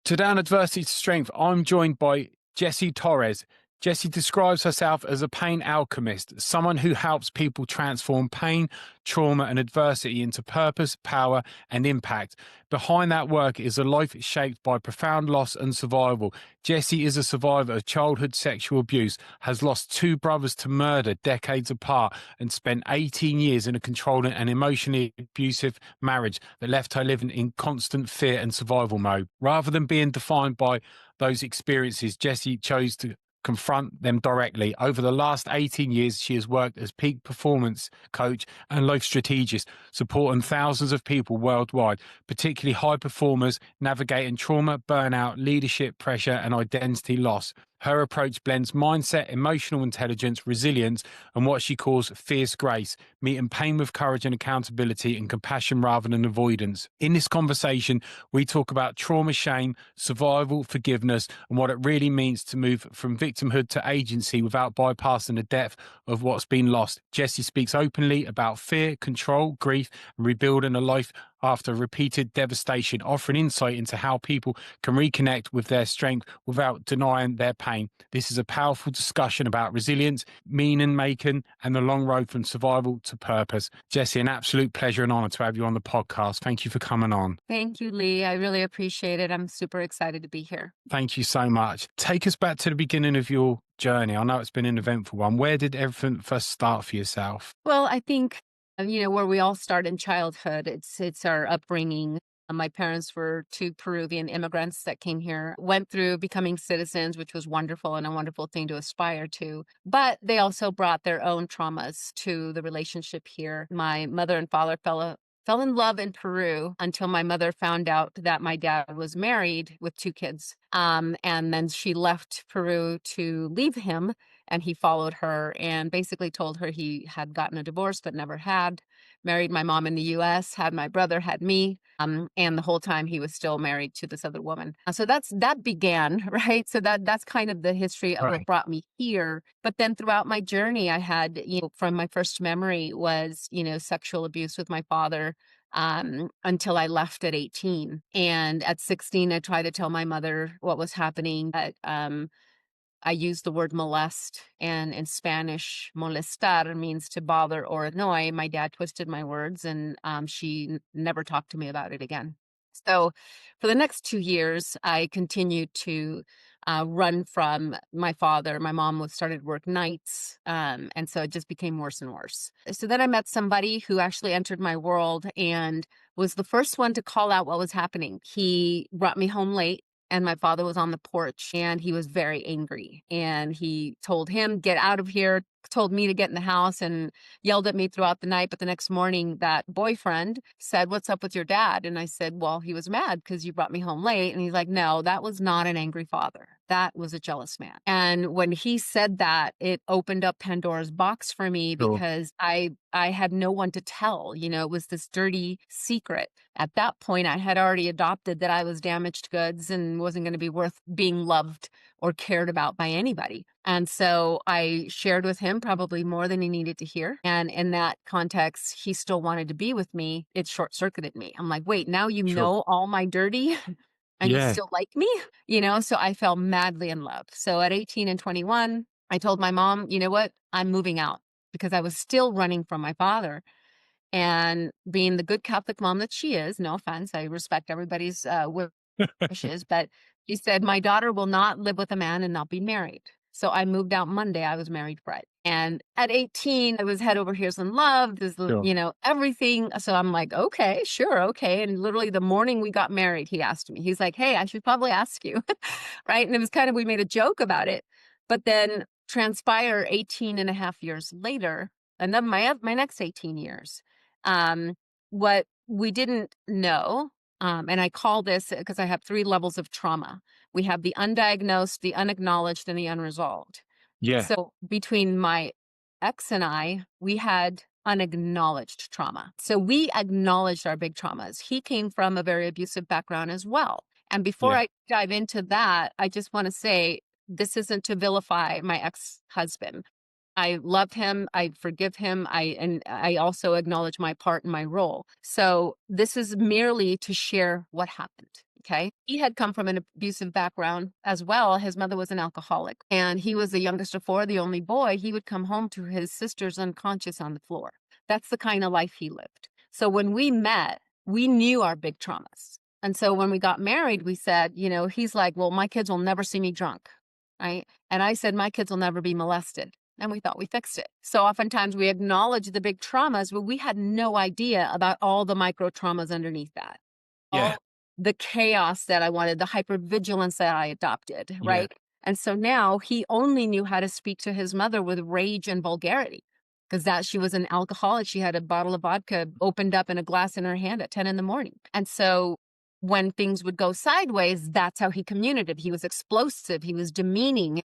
Today on Adversity to Strength, I'm joined by Jessie Torres. Jessie describes herself as a pain alchemist, someone who helps people transform pain, trauma, and adversity into purpose, power, and impact. Behind that work is a life shaped by profound loss and survival. Jessie is a survivor of childhood sexual abuse, has lost two brothers to murder decades apart, and spent 18 years in a controlling and emotionally abusive marriage that left her living in constant fear and survival mode. Rather than being defined by those experiences, Jessie chose to confront them directly. Over the last 18 years, she has worked as peak performance coach and life strategist, supporting thousands of people worldwide, particularly high performers navigating trauma, burnout, leadership pressure, and identity loss. Her approach blends mindset, emotional intelligence, resilience, and what she calls fierce grace, meeting pain with courage and accountability and compassion rather than avoidance. In this conversation, we talk about trauma, shame, survival, forgiveness, and what it really means to move from victimhood to agency without bypassing the depth of what's been lost. Jessie speaks openly about fear, control, grief, and rebuilding a life after repeated devastation, offering insight into how people can reconnect with their strength without denying their pain. This is a powerful discussion about resilience, meaning making, and the long road from survival to purpose. Jessie, an absolute pleasure and honor to have you on the podcast. Thank you for coming on. Thank you, Lee. I really appreciate it. I'm super excited to be here. Thank you so much. Take us back to the beginning of your journey. I know it's been an eventful one. Where did everything first start for yourself? Well, I think, where we all start in childhood, it's our upbringing. My parents were two Peruvian immigrants that came here, went through becoming citizens, which was wonderful and a wonderful thing to aspire to. But they also brought their own traumas to the relationship here. My mother and father fell in love in Peru until my mother found out that my dad was married with two kids. And then she left Peru to leave him, and he followed her and basically told her he had gotten a divorce but never had, married my mom in the US, had my brother, had me. And the whole time he was still married to this other woman. So that began, right? So that's kind of the history of what brought me here. But then throughout my journey, I had, from my first memory was, sexual abuse with my father. Until I left at 18. And at 16, I tried to tell my mother what was happening. But I used the word molest, and in Spanish, molestar means to bother or annoy. My dad twisted my words, and she never talked to me about it again. So for the next 2 years, I continued to run from my father. My mom started work nights, and so it just became worse and worse. So then I met somebody who actually entered my world and was the first one to call out what was happening. He brought me home late, and my father was on the porch, and he was very angry. And he told him, "Get out of here," told me to get in the house, and yelled at me throughout the night. But the next morning, that boyfriend said, "What's up with your dad?" And I said, "Well, he was mad because you brought me home late." And he's like, "No, that was not an angry father. That was a jealous man." And when he said that, it opened up Pandora's box for me because I had no one to tell. It was this dirty secret. At that point, I had already adopted that I was damaged goods and wasn't going to be worth being loved or cared about by anybody. And so I shared with him probably more than he needed to hear. And in that context, he still wanted to be with me. It short-circuited me. I'm like, wait, now you know all my dirty and you still like me? So I fell madly in love. So at 18 and 21, I told my mom, you know what? I'm moving out, because I was still running from my father. And being the good Catholic mom that she is, no offense, I respect everybody's wishes, but she said, my daughter will not live with a man and not be married. So I moved out Monday. I was married Friday. And at 18, I was head over heels in love. There's, everything. So I'm like, okay, sure. Okay. And literally the morning we got married, he asked me, he's like, hey, I should probably ask you. Right. And it was kind of, we made a joke about it, but then transpire 18 and a half years later, and then my next 18 years, what we didn't know, and I call this because I have 3 levels of trauma. We have the undiagnosed, the unacknowledged, and the unresolved. Yeah. So between my ex and I, we had unacknowledged trauma. So we acknowledged our big traumas. He came from a very abusive background as well. And before I dive into that, I just want to say, this isn't to vilify my ex-husband. I love him. I forgive him. I also acknowledge my part and my role. So this is merely to share what happened. Okay. He had come from an abusive background as well. His mother was an alcoholic, and he was the youngest of four, the only boy. He would come home to his sisters unconscious on the floor. That's the kind of life he lived. So when we met, we knew our big traumas. And so when we got married, we said, he's like, well, my kids will never see me drunk. Right. And I said, my kids will never be molested. And we thought we fixed it. So oftentimes we acknowledge the big traumas, but we had no idea about all the micro traumas underneath that. Yeah. All the chaos that I wanted, the hypervigilance that I adopted, Yeah. right? And so now he only knew how to speak to his mother with rage and vulgarity, because that she was an alcoholic. She had a bottle of vodka opened up in a glass in her hand at 10 in the morning. And so when things would go sideways, that's how he communicated. He was explosive. He was demeaning.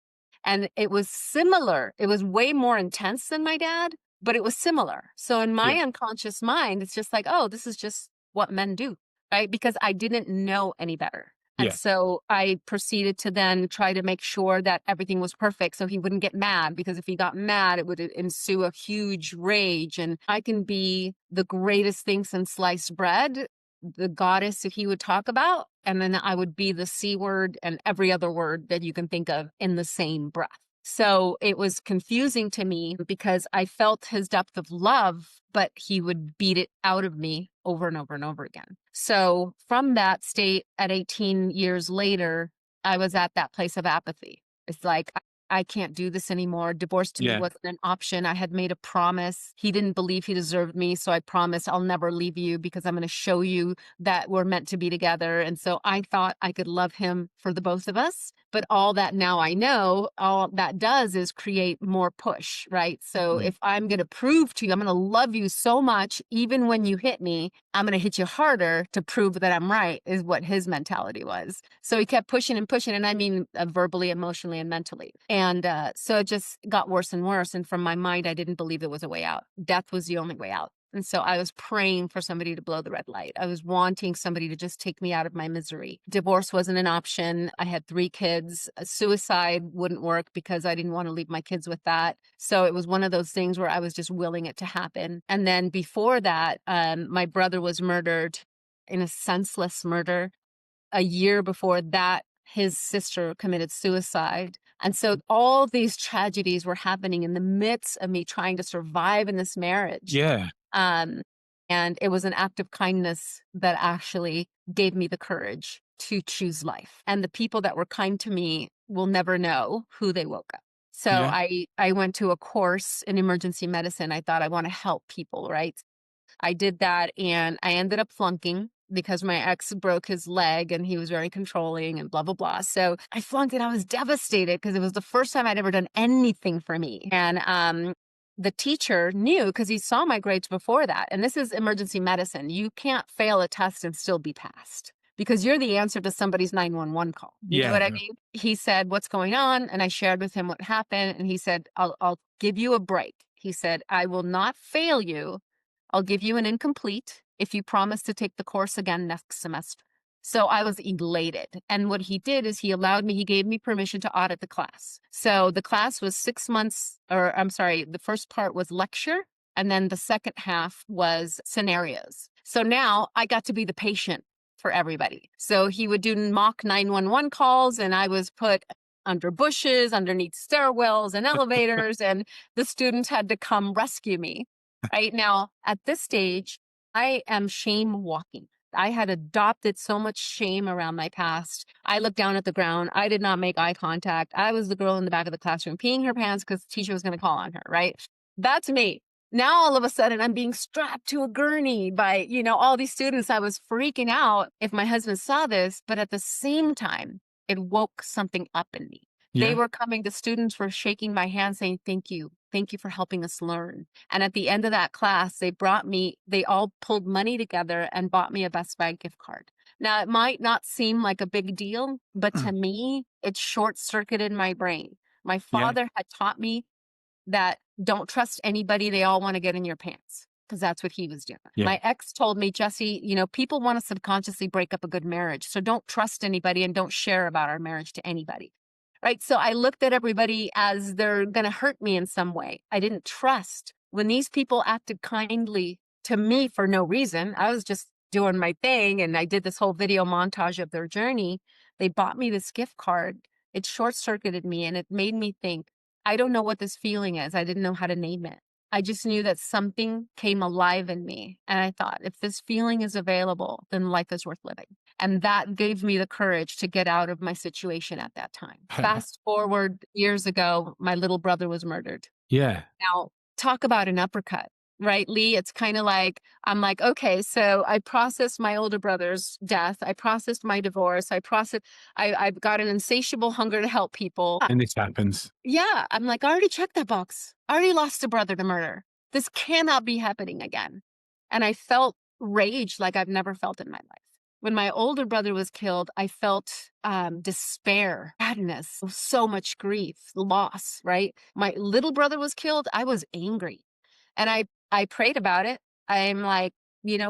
And it was similar. It was way more intense than my dad, but it was similar. So in my Yeah. unconscious mind, it's just like, oh, this is just what men do, right? Because I didn't know any better. And Yeah. so I proceeded to then try to make sure that everything was perfect so he wouldn't get mad, because if he got mad, it would ensue a huge rage. And I can be the greatest thing since sliced bread, the goddess that he would talk about, and then I would be the C word and every other word that you can think of in the same breath. So it was confusing to me because I felt his depth of love, but he would beat it out of me over and over and over again. So from that state at 18 years later, I was at that place of apathy. It's like, I can't do this anymore. Divorce to me Yeah. wasn't an option. I had made a promise. He didn't believe he deserved me. So I promised I'll never leave you because I'm going to show you that we're meant to be together. And so I thought I could love him for the both of us. But all that now I know, all that does is create more push, right? So Yeah. if I'm going to prove to you, I'm going to love you so much, even when you hit me, I'm going to hit you harder to prove that I'm right, is what his mentality was. So he kept pushing and pushing. And I mean, verbally, emotionally, and mentally. And so it just got worse and worse. And from my mind, I didn't believe there was a way out. Death was the only way out. And so I was praying for somebody to blow the red light. I was wanting somebody to just take me out of my misery. Divorce wasn't an option. I had 3 kids. Suicide wouldn't work because I didn't want to leave my kids with that. So it was one of those things where I was just willing it to happen. And then before that, my brother was murdered in a senseless murder. A year before that, his sister committed suicide. And so all these tragedies were happening in the midst of me trying to survive in this marriage. Yeah. Um, and it was an act of kindness that actually gave me the courage to choose life. And the people that were kind to me will never know who they woke up. So Yeah. I went to a course in emergency medicine. I thought I want to help people, right? I did that and I ended up flunking because my ex broke his leg and he was very controlling and blah, blah, blah. So I flunked and I was devastated because it was the first time I'd ever done anything for me. And the teacher knew because he saw my grades before that. And this is emergency medicine. You can't fail a test and still be passed because you're the answer to somebody's 911 call. You know Yeah. what I mean? He said, what's going on? And I shared with him what happened. And he said, I'll give you a break. He said, I will not fail you. I'll give you an incomplete if you promise to take the course again next semester. So I was elated. And what he did is he gave me permission to audit the class. So the class was 6 months, or I'm sorry, the first part was lecture. And then the second half was scenarios. So now I got to be the patient for everybody. So he would do mock 911 calls and I was put under bushes, underneath stairwells and elevators, and the students had to come rescue me. Right now, at this stage, I am shame walking. I had adopted so much shame around my past. I looked down at the ground. I did not make eye contact. I was the girl in the back of the classroom peeing her pants because the teacher was going to call on her, right? That's me. Now, all of a sudden, I'm being strapped to a gurney by, all these students. I was freaking out if my husband saw this, but at the same time, it woke something up in me. They Yeah. were coming, the students were shaking my hand saying, thank you. Thank you for helping us learn. And at the end of that class, they all pulled money together and bought me a Best Buy gift card. Now, it might not seem like a big deal, but to me, it short-circuited my brain. My Yeah. father had taught me that don't trust anybody. They all want to get in your pants because that's what he was doing. Yeah. My ex told me, Jessie, people want to subconsciously break up a good marriage. So don't trust anybody and don't share about our marriage to anybody. Right. So I looked at everybody as they're going to hurt me in some way. I didn't trust when these people acted kindly to me for no reason. I was just doing my thing and I did this whole video montage of their journey, they bought me this gift card. It short circuited me and it made me think, I don't know what this feeling is. I didn't know how to name it. I just knew that something came alive in me. And I thought, if this feeling is available, then life is worth living. And that gave me the courage to get out of my situation at that time. Fast forward years ago, my little brother was murdered. Yeah. Now, talk about an uppercut, right, Lee? It's kind of like, I'm like, okay, so I processed my older brother's death. I processed my divorce. I've got an insatiable hunger to help people. And this happens. Yeah, I'm like, I already checked that box. I already lost a brother to murder. This cannot be happening again. And I felt rage like I've never felt in my life. When my older brother was killed, I felt despair, sadness, so much grief, loss, right? My little brother was killed. I was angry. And I prayed about it. I'm like,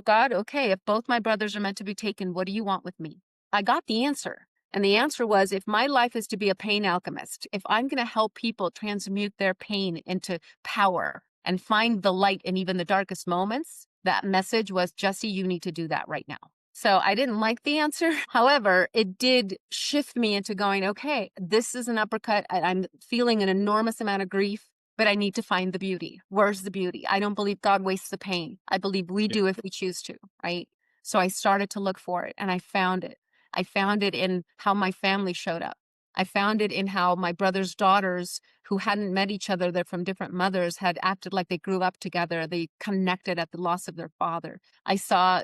God, okay, if both my brothers are meant to be taken, what do you want with me? I got the answer. And the answer was, if my life is to be a pain alchemist, if I'm going to help people transmute their pain into power and find the light in even the darkest moments, that message was, Jessie, you need to do that right now. So I didn't like the answer. However, it did shift me into going, okay, this is an uppercut. I'm feeling an enormous amount of grief, but I need to find the beauty. Where's the beauty? I don't believe God wastes the pain. I believe we do if we choose to, right? So I started to look for it and I found it. I found it in how my family showed up. I found it in how my brother's daughters, who hadn't met each other, they're from different mothers, had acted like they grew up together. They connected at the loss of their father. I saw,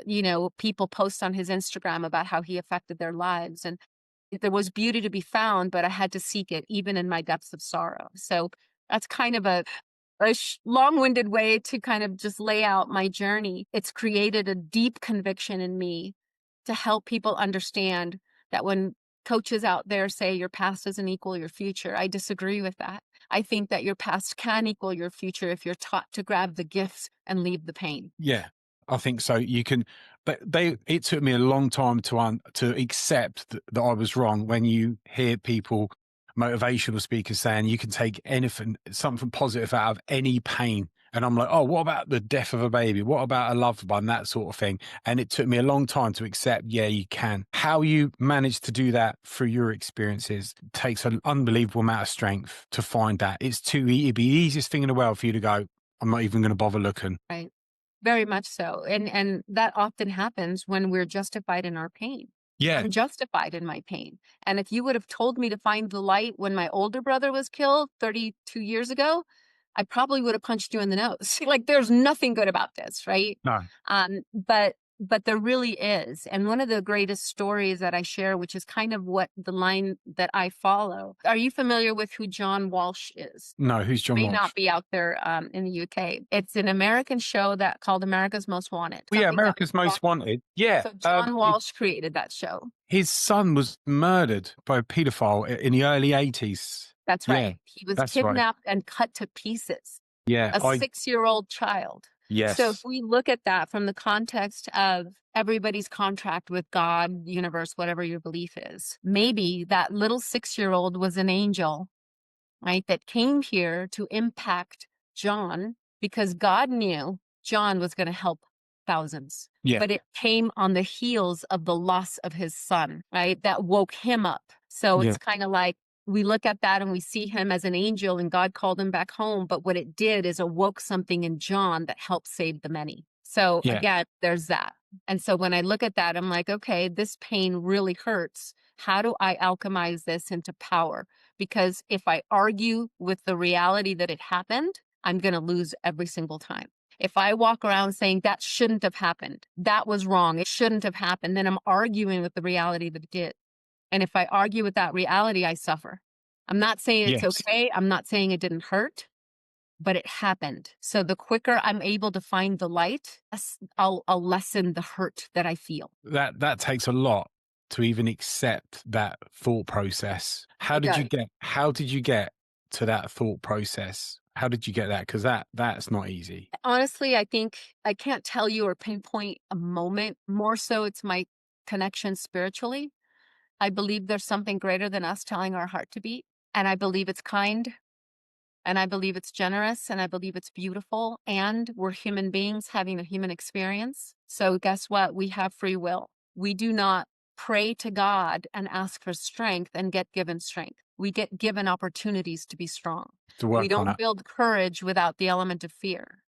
people post on his Instagram about how he affected their lives. And there was beauty to be found, but I had to seek it even in my depths of sorrow. So that's kind of a long-winded way to kind of just lay out my journey. It's created a deep conviction in me to help people understand that when coaches out there say your past doesn't equal your future, I disagree with that. I think that your past can equal your future if you're taught to grab the gifts and leave the pain. Yeah, I think so. You can, but it took me a long time to accept that I was wrong. When you hear people, motivational speakers, saying you can take anything, something positive out of any pain. And I'm like, oh, what about the death of a baby? What about a loved one? That sort of thing. And it took me a long time to accept, yeah, you can. How you manage to do that through your experiences takes an unbelievable amount of strength to find that. It'd be the easiest thing in the world for you to go, I'm not even going to bother looking. Right. Very much so. And that often happens when we're justified in our pain. Yeah. I'm justified in my pain. And if you would have told me to find the light when my older brother was killed 32 years ago, I probably would have punched you in the nose. Like, there's nothing good about this, right? No. But there really is. And one of the greatest stories that I share, which is kind of what the line that I follow. Are you familiar with who John Walsh is? No, who's John May Walsh? not be out there in the UK. It's an American show that called America's Most Wanted. Well, yeah, America's Most Wanted. Yeah. So John Walsh created that show. His son was murdered by a paedophile in the early 80s. That's Yeah, right. He was that's right. kidnapped and cut to pieces. Yeah. A 6-year-old child. Yes. So if we look at that from the context of everybody's contract with God, universe, whatever your belief is, maybe that little 6-year-old was an angel, right, that came here to impact John because God knew John was going to help thousands. Yeah. But it came on the heels of the loss of his son, right? That woke him up. So it's kind of like we look at that and we see him as an angel and God called him back home. But what it did is awoke something in John that helped save the many. So again, there's that. And so when I look at that, I'm like, okay, this pain really hurts. How do I alchemize this into power? Because if I argue with the reality that it happened, I'm going to lose every single time. If I walk around saying that shouldn't have happened, that was wrong, it shouldn't have happened, then I'm arguing with the reality that it did. And if I argue with that reality, I suffer. I'm not saying it's okay. I'm not saying it didn't hurt, but it happened. So the quicker I'm able to find the light, I'll lessen the hurt that I feel. That takes a lot to even accept that thought process. How did you get to that thought process? How did you get that? Because that's not easy. Honestly, I think I can't tell you or pinpoint a moment. More so, it's my connection spiritually. I believe there's something greater than us telling our heart to beat. And I believe it's kind. And I believe it's generous and I believe it's beautiful. And we're human beings having a human experience. So guess what? We have free will. We do not pray to God and ask for strength and get given strength. We get given opportunities to be strong. To We work on don't it. build courage without the element of fear,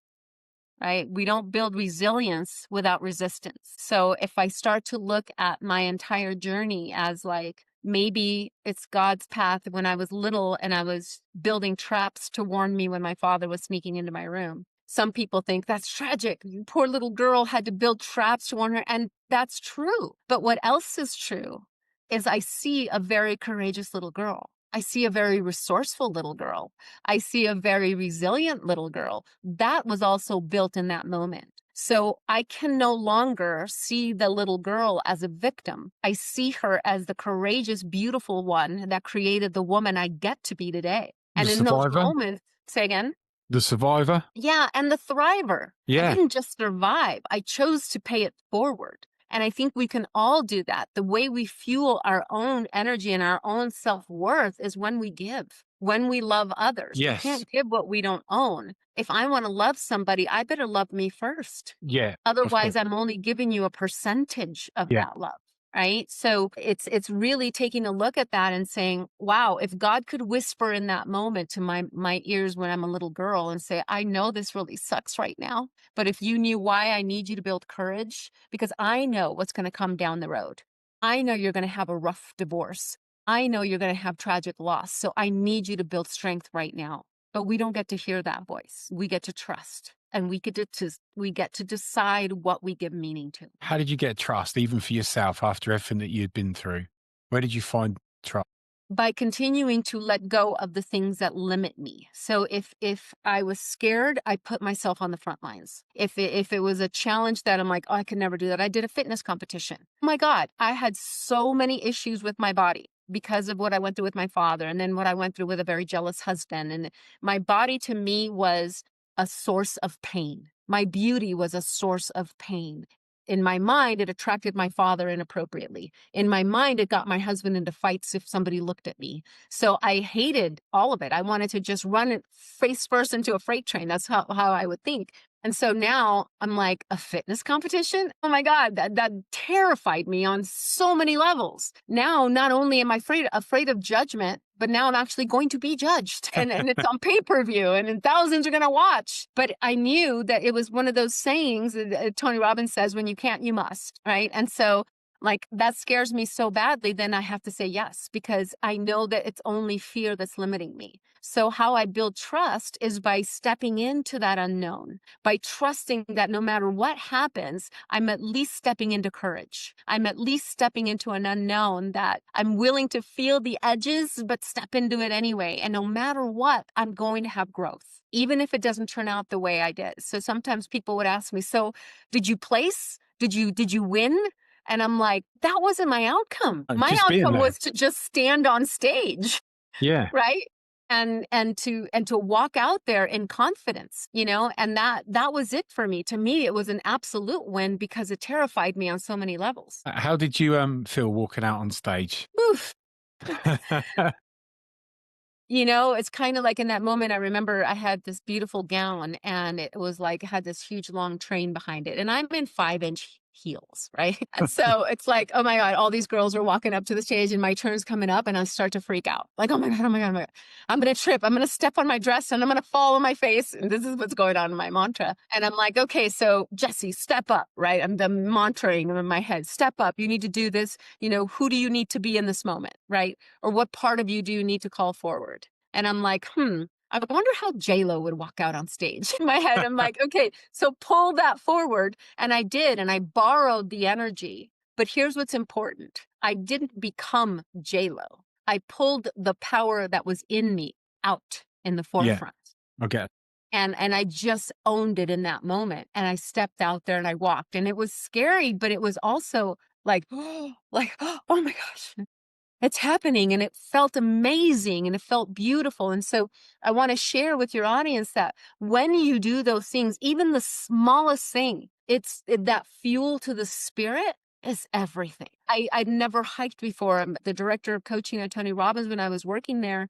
right? We don't build resilience without resistance. So if I start to look at my entire journey as like, maybe it's God's path when I was little and I was building traps to warn me when my father was sneaking into my room. Some people think that's tragic. You poor little girl had to build traps to warn her. And that's true. But what else is true is I see a very courageous little girl. I see a very resourceful little girl. I see a very resilient little girl. That was also built in that moment. So I can no longer see the little girl as a victim. I see her as the courageous, beautiful one that created the woman I get to be today. The And in those survivor. moments, say again? The survivor. Yeah, and the thriver. I Yeah. didn't just survive. I chose to pay it forward. And I think we can all do that. The way we fuel our own energy and our own self-worth is when we give, when we love others. We Yes. can't give what we don't own. If I want to love somebody, I better love me first. Yeah. Of Otherwise, course. I'm only giving you a percentage of Yeah. that love. Right. So it's really taking a look at that and saying, wow, if God could whisper in that moment to my ears when I'm a little girl and say, I know this really sucks right now, but if you knew why I need you to build courage, because I know what's going to come down the road. I know you're going to have a rough divorce. I know you're going to have tragic loss. So I need you to build strength right now. But we don't get to hear that voice. We get to trust. And we get to decide what we give meaning to. How did you get trust, even for yourself, after everything that you'd been through? Where did you find trust? By continuing to let go of the things that limit me. So if I was scared, I put myself on the front lines. If it was a challenge that I'm like, oh, I could never do that. I did a fitness competition. Oh my God, I had so many issues with my body because of what I went through with my father and then what I went through with a very jealous husband. And my body to me was a source of pain. My beauty was a source of pain. In my mind, it attracted my father inappropriately. In my mind, it got my husband into fights if somebody looked at me. So I hated all of it. I wanted to just run it face first into a freight train. That's how I would think. And so now I'm like, a fitness competition? Oh my God, that terrified me on so many levels. Now, not only am I afraid of judgment, but now I'm actually going to be judged and it's on pay-per-view and thousands are going to watch. But I knew that it was one of those sayings that Tony Robbins says, when you can't, you must, right? And so like that scares me so badly, then I have to say yes, because I know that it's only fear that's limiting me. So how I build trust is by stepping into that unknown, by trusting that no matter what happens, I'm at least stepping into courage. I'm at least stepping into an unknown that I'm willing to feel the edges, but step into it anyway. And no matter what, I'm going to have growth, even if it doesn't turn out the way I did. So sometimes people would ask me, so did you place? Did you win? And I'm like, that wasn't my outcome. My Just being outcome there. was to just stand on stage, Yeah. right? And to walk out there in confidence, and that was it for me. To me, it was an absolute win because it terrified me on so many levels. How did you feel walking out on stage? Oof. It's kind of like in that moment, I remember I had this beautiful gown and it was like, had this huge long train behind it. And I'm in 5-inch heels, right? And so it's like, oh my God, all these girls are walking up to the stage and my turn's coming up and I start to freak out. Like, oh my God, oh my God, oh my God. I'm going to trip. I'm going to step on my dress and I'm going to fall on my face. And this is what's going on in my mantra. And I'm like, okay, so Jessie, step up, right? I'm the mantraing in my head, step up. You need to do this. Who do you need to be in this moment, right? Or what part of you do you need to call forward? And I'm like, I wonder how J-Lo would walk out on stage. In my head, I'm like, okay, so pull that forward. And I did, and I borrowed the energy. But here's what's important. I didn't become J-Lo. I pulled the power that was in me out in the forefront. Yeah. Okay. And I just owned it in that moment. And I stepped out there and I walked. And it was scary, but it was also like, oh my gosh. It's happening and it felt amazing and it felt beautiful. And so I want to share with your audience that when you do those things, even the smallest thing, that fuel to the spirit is everything. I'd never hiked before. I'm the director of coaching at Tony Robbins when I was working there.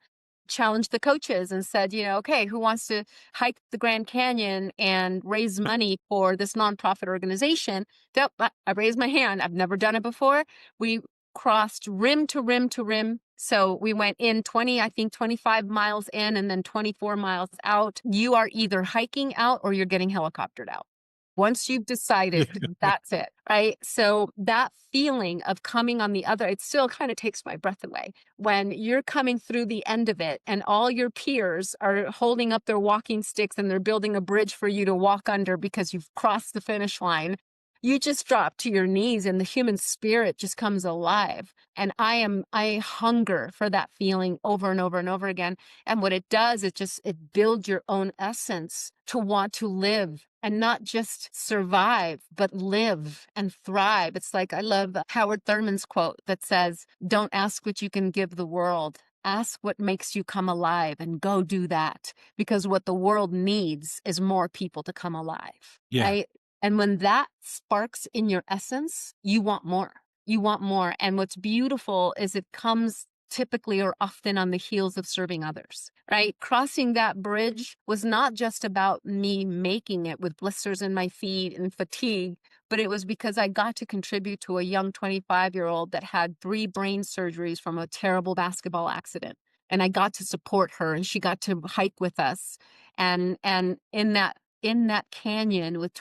challenged the coaches and said, okay, who wants to hike the Grand Canyon and raise money for this nonprofit organization? Yep, I raised my hand. I've never done it before. We crossed rim to rim to rim. So we went in 25 miles in and then 24 miles out. You are either hiking out or you're getting helicoptered out. Once you've decided, that's it, right? So that feeling of coming on the other, it still kind of takes my breath away. When you're coming through the end of it and all your peers are holding up their walking sticks and they're building a bridge for you to walk under because you've crossed the finish line, you just drop to your knees and the human spirit just comes alive. And I hunger for that feeling over and over and over again. And what it does, it builds your own essence to want to live and not just survive, but live and thrive. It's like, I love Howard Thurman's quote that says, don't ask what you can give the world. Ask what makes you come alive and go do that. Because what the world needs is more people to come alive. Yeah. Right? And when that sparks in your essence, you want more. You want more. And what's beautiful is it comes typically or often on the heels of serving others, right? Crossing that bridge was not just about me making it with blisters in my feet and fatigue, but it was because I got to contribute to a young 25-year-old that had 3 brain surgeries from a terrible basketball accident. And I got to support her and she got to hike with us. And in that canyon with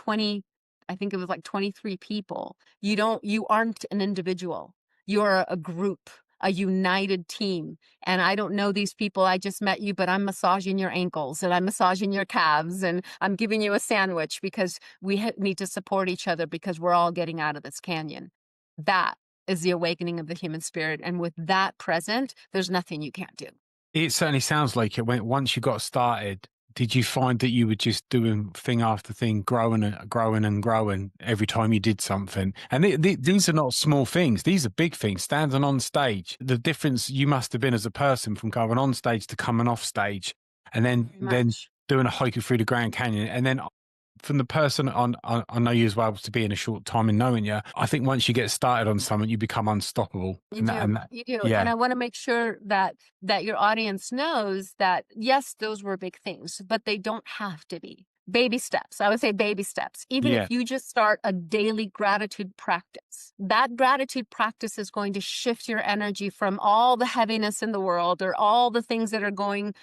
I think it was like 23 people. You aren't an individual. You're a group, a united team. And I don't know these people. I just met you, but I'm massaging your ankles and I'm massaging your calves and I'm giving you a sandwich because we need to support each other because we're all getting out of this canyon. That is the awakening of the human spirit. And with that present, there's nothing you can't do. It certainly sounds like it. Once you got started, did you find that you were just doing thing after thing, growing and growing and growing every time you did something? And these are not small things. These are big things. Standing on stage, the difference you must have been as a person from going on stage to coming off stage, and then doing a hiking through the Grand Canyon, and then from the person I know you as well to be in a short time in knowing you, I think once you get started on something, you become unstoppable. You do. You do. Yeah. And I want to make sure that your audience knows that, yes, those were big things, but they don't have to be. Baby steps. I would say baby steps. Even if you just start a daily gratitude practice, that gratitude practice is going to shift your energy from all the heaviness in the world or all the things that are going,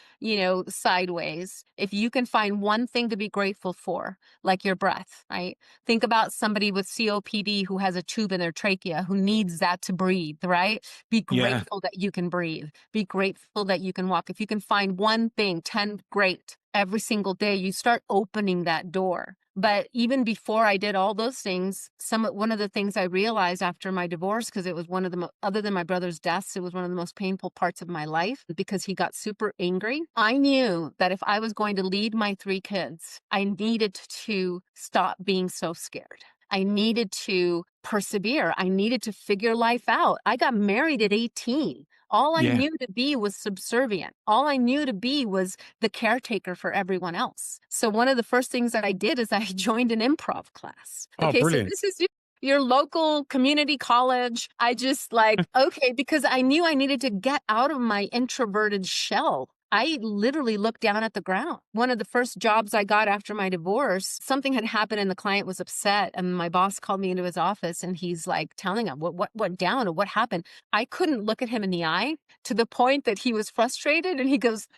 sideways. If you can find one thing to be grateful for, like your breath, right? Think about somebody with COPD who has a tube in their trachea, who needs that to breathe, right? Be grateful that you can breathe. Be grateful that you can walk. If you can find one thing, 10 great every single day, you start opening that door. But even before I did all those things, one of the things I realized after my divorce, because it was one of the, other than my brother's deaths, it was one of the most painful parts of my life because he got super angry. I knew that if I was going to lead my 3 kids, I needed to stop being so scared. I needed to persevere. I needed to figure life out. I got married at 18. All I knew to be was subservient. All I knew to be was the caretaker for everyone else. So one of the first things that I did is I joined an improv class. Okay, brilliant. so this is your local community college. I just okay, because I knew I needed to get out of my introverted shell. I literally looked down at the ground. One of the first jobs I got after my divorce, something had happened and the client was upset. And my boss called me into his office and he's like telling him what went down or what happened. I couldn't look at him in the eye to the point that he was frustrated. And he goes,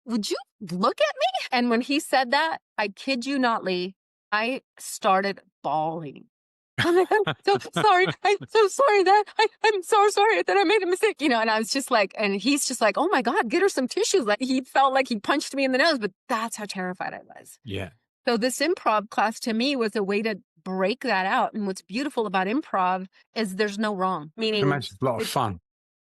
would you look at me? And when he said that, I kid you not, Lee, I started bawling. I'm like, I'm so sorry. I'm so sorry that I'm so sorry that I made a mistake, and I was just like, and he's just like, oh my God, get her some tissues. Like he felt like he punched me in the nose, but that's how terrified I was. Yeah. So this improv class to me was a way to break that out. And what's beautiful about improv is there's no wrong, meaning It's a lot of fun.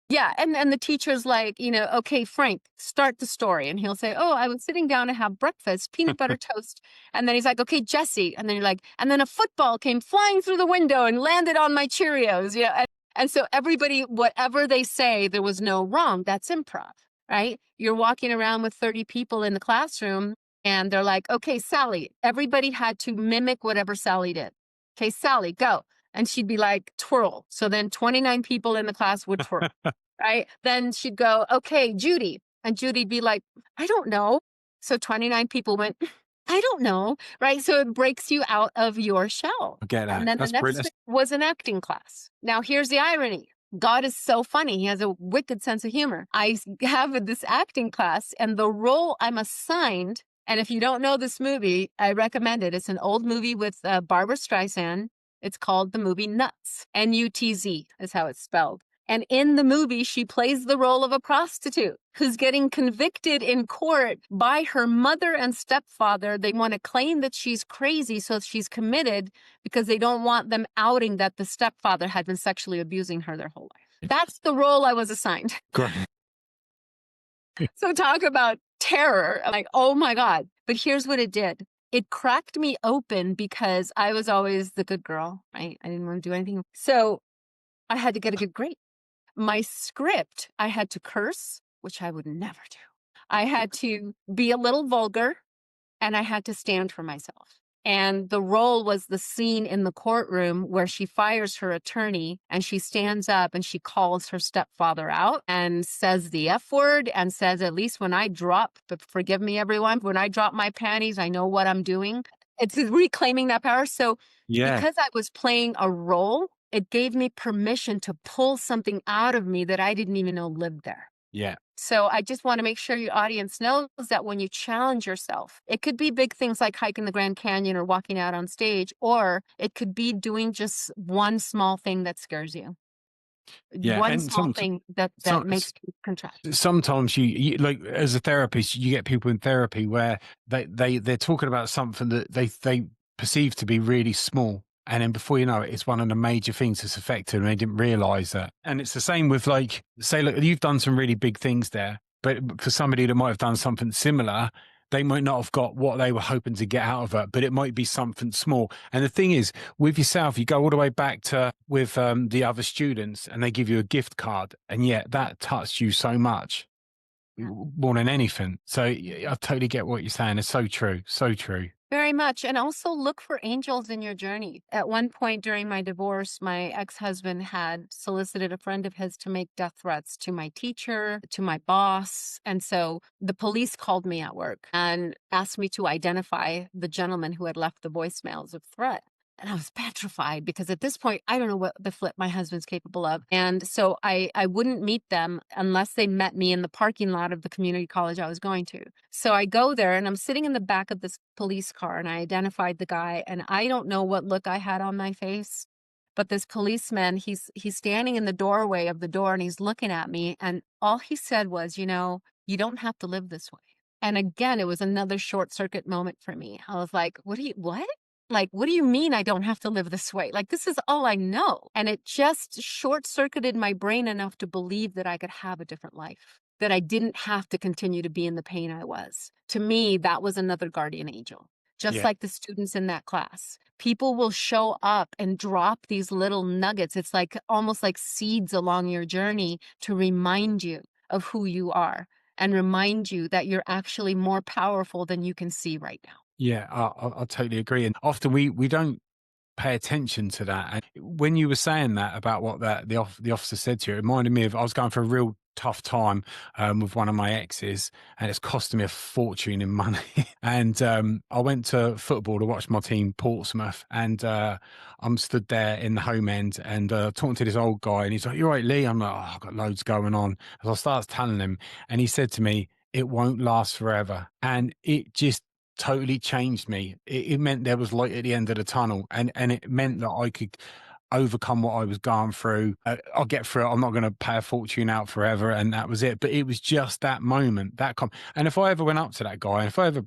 Yeah. And the teacher's like, okay, Frank, start the story. And he'll say, oh, I was sitting down to have breakfast, peanut butter toast. And then he's like, okay, Jessie. And then you're like, and then a football came flying through the window and landed on my Cheerios. And so everybody, whatever they say, there was no wrong. That's improv, right? You're walking around with 30 people in the classroom and they're like, okay, Sally, everybody had to mimic whatever Sally did. Okay, Sally, go. And she'd be like, twirl. So then 29 people in the class would twirl, right? Then she'd go, okay, Judy. And Judy'd be like, I don't know. So 29 people went, I don't know. Right. So it breaks you out of your shell. I get And that. then the That's next brilliant. week was an acting class. Now, here's the irony. God is so funny. He has a wicked sense of humor. Have this acting class, and the role I'm assigned, and if you don't know this movie, I recommend it. It's an old movie with Barbara Streisand. It's called the movie Nuts. N-U-T-Z is how it's spelled. And in the movie, she plays the role of a prostitute who's getting convicted in court by her mother and stepfather. They want to claim that she's crazy, so she's committed because they don't want them outing that the stepfather had been sexually abusing her their whole life. That's the role I was assigned. Great. So talk about terror. I'm like, oh my God. But here's what it did. It cracked me open because I was always the good girl, right? I didn't want to do anything. So I had to get a good grade. My script, I had to curse, which I would never do. I had to be a little vulgar, and I had to stand for myself. And the role was the scene in the courtroom where she fires her attorney and she stands up and she calls her stepfather out and says the F word and says, at least when I drop, but forgive me, everyone, when I drop my panties, I know what I'm doing. It's reclaiming that power. So Yeah. because I was playing a role, it gave me permission to pull something out of me that I didn't even know lived there. Yeah. So I just want to make sure your audience knows that when you challenge yourself, it could be big things like hiking the Grand Canyon or walking out on stage, or it could be doing just one small thing that scares you. Yeah. One And small thing that some, makes you contract. sometimes you like as a therapist, you get people in therapy where they're talking about something that they perceive to be really small. And then before you know it, it's one of the major things that's affected, and they didn't realize that. And it's the same with, like, say, look, you've done some really big things there, but for somebody that might have done something similar, they might not have got what they were hoping to get out of it, but it might be something small. And the thing is, with yourself, you go all the way back to with the other students, and they give you a gift card, and yet that touched you so much more than anything. So I totally get what you're saying. It's so true. So true. Very much. And also look for angels in your journey. At one point during my divorce, my ex-husband had solicited a friend of his to make death threats to my teacher, to my boss. And so the police called me at work and asked me to identify the gentleman who had left the voicemails of threat. And I was petrified because at this point, I don't know what the flip my husband's capable of. And so I wouldn't meet them unless they met me in the parking lot of the community college I was going to. So I go there and I'm sitting in the back of this police car and I identified the guy, and I don't know what look I had on my face, but this policeman, he's standing in the doorway of the door and he's looking at me, and all he said was, you don't have to live this way. And again, it was another short circuit moment for me. I was like, what? Like, what do you mean I don't have to live this way? Like, this is all I know. And it just short circuited my brain enough to believe that I could have a different life, that I didn't have to continue to be in the pain I was. To me, that was another guardian angel. Just Yeah. like the students in that class, people will show up and drop these little nuggets. It's like almost like seeds along your journey to remind you of who you are and remind you that you're actually more powerful than you can see right now. Yeah, I totally agree. And often we don't pay attention to that. And when you were saying that about what the officer said to you, it reminded me of, I was going for a real tough time with one of my exes, and it's costing me a fortune in money. And I went to football to watch my team, Portsmouth, and I'm stood there in the home end and talking to this old guy, and he's like, "You're right, Lee." I'm like, "Oh, I've got loads going on." As I start telling him, and he said to me, "It won't last forever," and it just totally changed me. It meant there was light at the end of the tunnel, and it meant that I could overcome what I was going through. I'll get through it. I'm not going to pay a fortune out forever, and that was it. But it was just that moment, and if I ever went up to that guy, and if I ever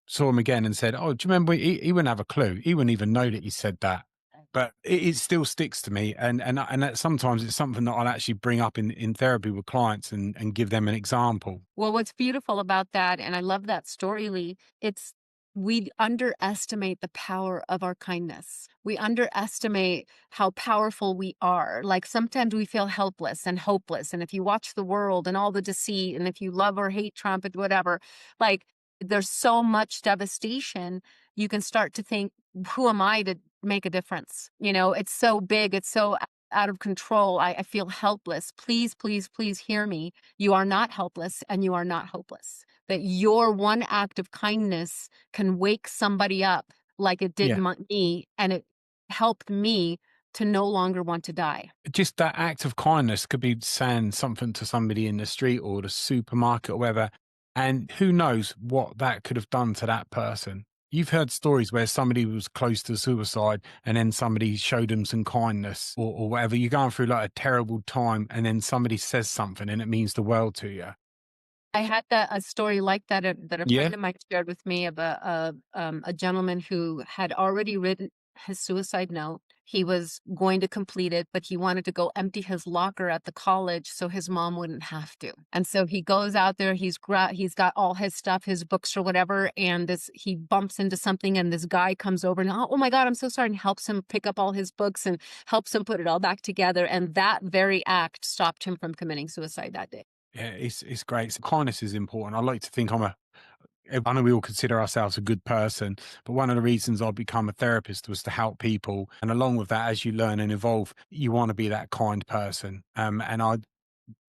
saw him again and said, "Oh, do you remember?" He wouldn't have a clue. He wouldn't even know that he said that. But it still sticks to me, and that sometimes it's something that I'll actually bring up in therapy with clients and give them an example. Well, what's beautiful about that, and I love that story, Lee, it's we underestimate the power of our kindness. We underestimate how powerful we are. Like sometimes we feel helpless and hopeless. And if you watch the world and all the deceit, and if you love or hate Trump and whatever, like there's so much devastation, you can start to think, who am I to make a difference? It's so big, it's so out of control. I feel helpless. Please, please, please hear me. You are not helpless and you are not hopeless. That your one act of kindness can wake somebody up like it did Yeah. me, and it helped me to no longer want to die. Just that act of kindness could be saying something to somebody in the street or the supermarket or wherever. And who knows what that could have done to that person. You've heard stories where somebody was close to suicide and then somebody showed them some kindness or whatever. You're going through like a terrible time and then somebody says something and it means the world to you. I had a story like that, that a Yeah. friend of mine shared with me of a gentleman who had already written his suicide note. He was going to complete it, but he wanted to go empty his locker at the college so his mom wouldn't have to. And so he goes out there, he's got all his stuff, his books or whatever, and he bumps into something, and this guy comes over and, oh my God, I'm so sorry, and helps him pick up all his books and helps him put it all back together. And that very act stopped him from committing suicide that day. Yeah, it's great. So kindness is important. I like to think I know we all consider ourselves a good person, but one of the reasons I become a therapist was to help people. And along with that, as you learn and evolve, you want to be that kind person. And I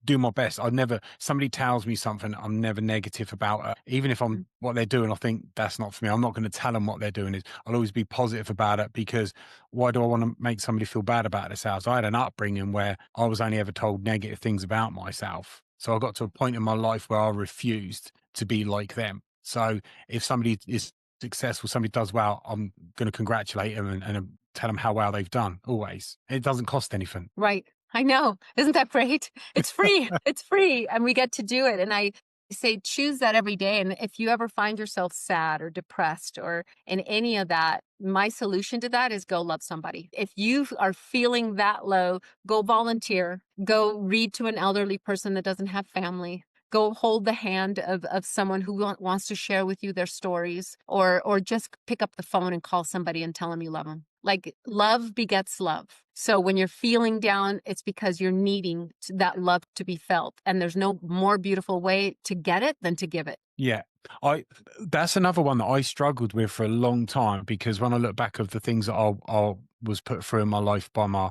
do my best. I never, somebody tells me something, I'm never negative about it. Even if I'm what they're doing, I think that's not for me. I'm not going to tell them what they're doing. I'll always be positive about it because why do I want to make somebody feel bad about themselves? I had an upbringing where I was only ever told negative things about myself. So I got to a point in my life where I refused to be like them. So if somebody is successful, somebody does well, I'm going to congratulate them and tell them how well they've done always. It doesn't cost anything. Right. I know. Isn't that great? It's free. It's free. And we get to do it. And I say, choose that every day. And if you ever find yourself sad or depressed or in any of that, my solution to that is go love somebody. If you are feeling that low, go volunteer, go read to an elderly person that doesn't have family. Go hold the hand of someone who wants to share with you their stories, or just pick up the phone and call somebody and tell them you love them. Like, love begets love. So when you're feeling down, it's because you're needing that love to be felt. And there's no more beautiful way to get it than to give it. Yeah. I That's another one that I struggled with for a long time because when I look back of the things that I was put through in my life by my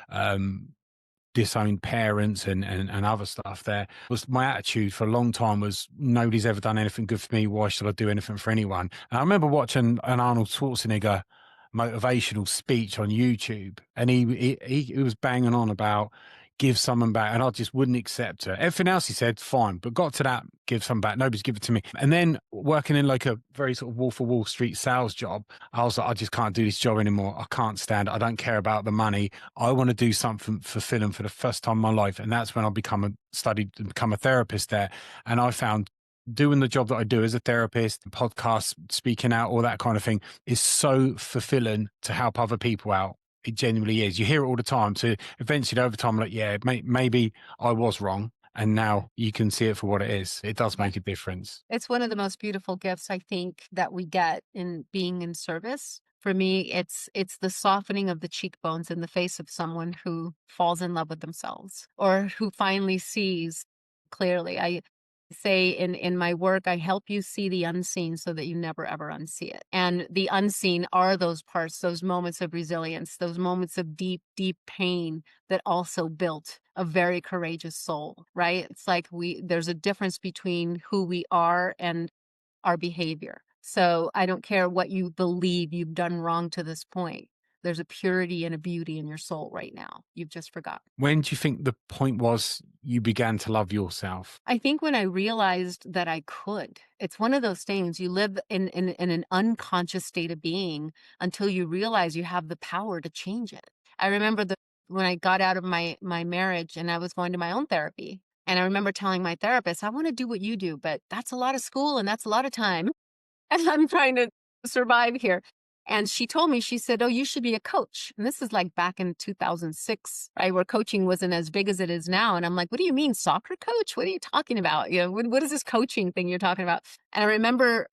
um disowned parents and other stuff, there was my attitude for a long time was nobody's ever done anything good for me, why should I do anything for anyone? And I remember watching an Arnold Schwarzenegger motivational speech on YouTube, and he was banging on about give someone back, and I just wouldn't accept it. Everything else he said fine, but got to that give some back, nobody's given it to me. And then working in like a very sort of Wolf of Wall Street sales job, I was like, I just can't do this job anymore. I can't stand it. I don't care about the money. I want to do something fulfilling for the first time in my life. And that's when I studied to become a therapist there. And I found doing the job that I do as a therapist, podcast, speaking out, all that kind of thing is so fulfilling to help other people out. It genuinely is. You hear it all the time. So eventually over time, like, yeah, maybe I was wrong. And now you can see it for what it is. It does make a difference. It's one of the most beautiful gifts, I think, that we get in being in service. For me, it's the softening of the cheekbones in the face of someone who falls in love with themselves or who finally sees clearly. I say in my work, I help you see the unseen so that you never ever unsee it. And the unseen are those parts, those moments of resilience, those moments of deep, deep pain that also built a very courageous soul, right? It's like there's a difference between who we are and our behavior. So I don't care what you believe you've done wrong to this point. There's a purity and a beauty in your soul right now. You've just forgotten. When do you think the point was you began to love yourself? I think when I realized that I could, it's one of those things you live in an unconscious state of being until you realize you have the power to change it. I remember when I got out of my marriage and I was going to my own therapy. And I remember telling my therapist, I want to do what you do, but that's a lot of school and that's a lot of time. And I'm trying to survive here. And she told me, she said, oh, you should be a coach. And this is like back in 2006, right? Where coaching wasn't as big as it is now. And I'm like, what do you mean, soccer coach? What are you talking about? You know, what is this coaching thing you're talking about? And I remember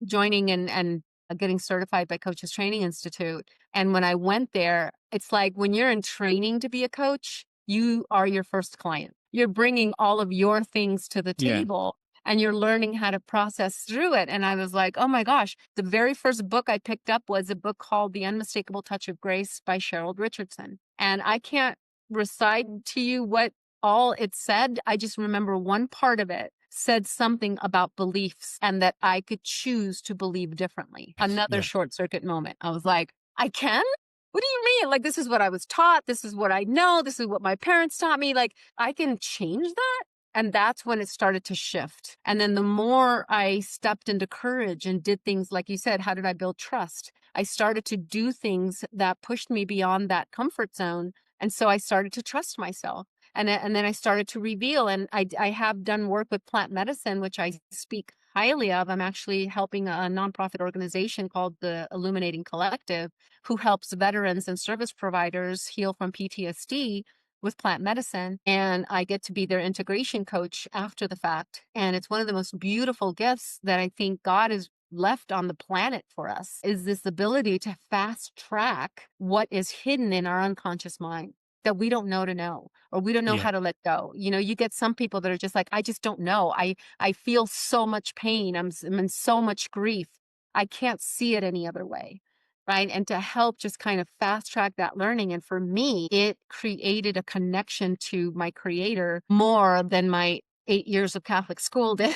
joining and getting certified by Coaches Training Institute. And when I went there, it's like when you're in training to be a coach, you are your first client. You're bringing all of your things to the Yeah. table. and you're learning how to process through it. And I was like, oh my gosh, the very first book I picked up was a book called The Unmistakable Touch of Grace by Cheryl Richardson. And I can't recite to you what all it said. I just remember one part of it said something about beliefs and that I could choose to believe differently. Another Yeah. short circuit moment. I was like, I can? What do you mean? Like, this is what I was taught. This is what I know. This is what my parents taught me. Like, I can change that. And that's when it started to shift. And then the more I stepped into courage and did things, like you said, how did I build trust? I started to do things that pushed me beyond that comfort zone. And so I started to trust myself. And then I started to reveal, and I have done work with plant medicine, which I speak highly of. I'm actually helping a nonprofit organization called the Illuminating Collective, who helps veterans and service providers heal from PTSD with plant medicine. And I get to be their integration coach after the fact. And it's one of the most beautiful gifts that I think God has left on the planet for us, is this ability to fast track what is hidden in our unconscious mind that we don't know to know, or we don't know Yeah. how to let go. You know, you get some people that are just like, I just don't know. I feel so much pain. I'm in so much grief. I can't see it any other way. Right. And to help just kind of fast track that learning. And for me, it created a connection to my creator more than my 8 years of Catholic school did.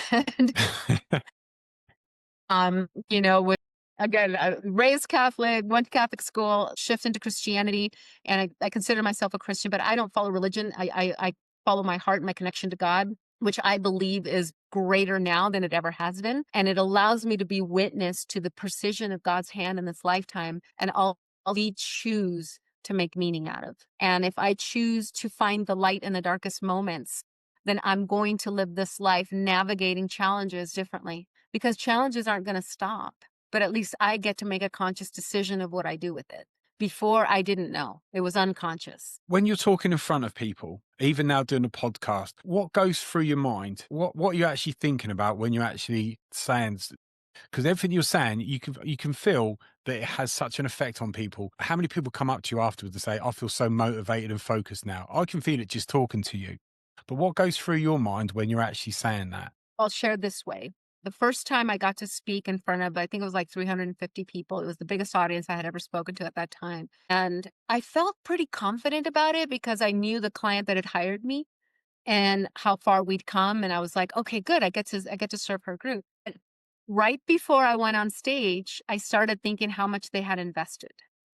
You know, with, again, raised Catholic, went to Catholic school, shift into Christianity, and I consider myself a Christian, but I don't follow religion. I follow my heart and my connection to God, which I believe is greater now than it ever has been. And it allows me to be witness to the precision of God's hand in this lifetime, and all we choose to make meaning out of. And if I choose to find the light in the darkest moments, then I'm going to live this life navigating challenges differently, because challenges aren't going to stop. But at least I get to make a conscious decision of what I do with it. Before, I didn't know. It was unconscious. When you're talking in front of people, even now doing a podcast, what goes through your mind? What are you actually thinking about when you're actually saying? Because everything you're saying, you can feel that it has such an effect on people. How many people come up to you afterwards and say, "I feel so motivated and focused now"? I can feel it just talking to you. But what goes through your mind when you're actually saying that? I'll share this way. The first time I got to speak in front of, I think it was like 350 people. It was the biggest audience I had ever spoken to at that time. And I felt pretty confident about it because I knew the client that had hired me and how far we'd come. And I was like, okay, good. I get to serve her group. But right before I went on stage, I started thinking how much they had invested.